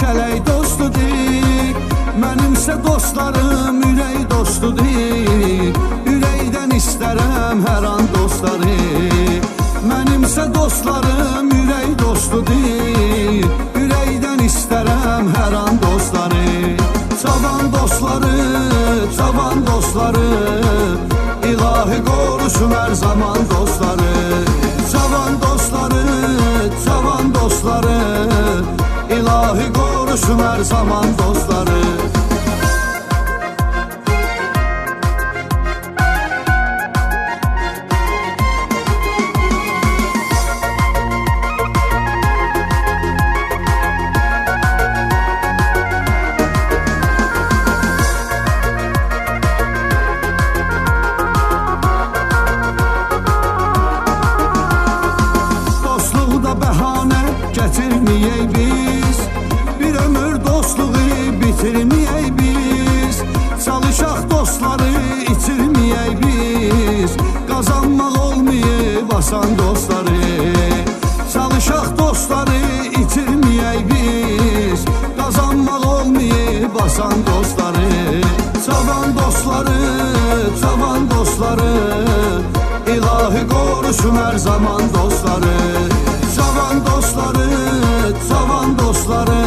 kələk dostudur. Mənimsə dostlarım ürək dostudur. Ürəkdən istərəm hər an dostları. Mənimsə dostlarım ürək dostudur. Ürəkdən istərəm hər an dostları. Cavan dostları, cavan dostları, İlahi qorusun hər zaman dostları. Cavan dostları, cavan dostları, İlahi qorusun hər zaman dostları. Gətirməyək biz, bir ömür dostluğu bitirməyək biz. Çalışaq dostları itirməyək biz, qazanmaq olmayıb asan dostları. Çalışaq dostları itirməyək biz, qazanmaq olmayıb asan dostları. Cavan dostları, cavan dostları, İlahi qorusun hər zaman dostları. Cavan dostları, cavan dostları,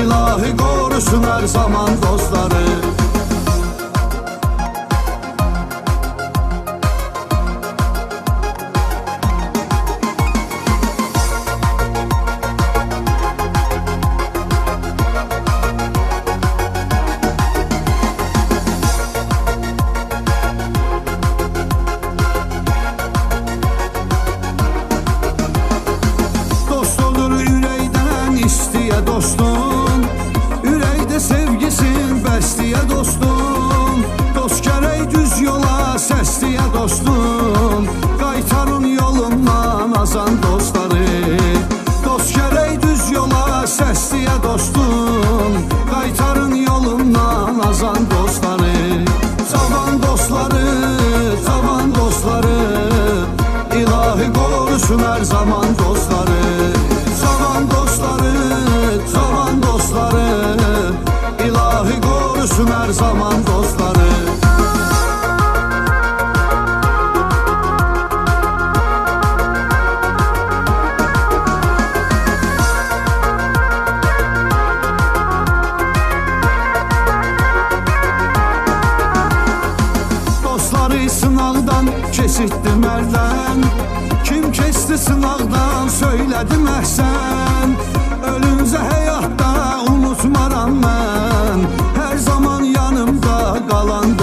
İlahi qorusun hər zaman dostları. Dostum, ürəkdə sevgisin bəsliyə dostum. Dost gərək düz yola səsliyə dostum. Qaytarın yolundan azan dostları. Dost gərək düz yola səsliyə dostum. Qaytarın yolundan azan dostları. Cavan dostları, cavan dostları, İlahi qorusun hər zaman dostları. Cavan dostları, cavan dostları, İlahi qorusun hər zaman dostları. Dostları sınaqdan kesitdi mərdən. Kim kesti sınaqdan söylədim əhsən. Ölünzə həyatda unutmaram mən, hər zaman yanımda qalan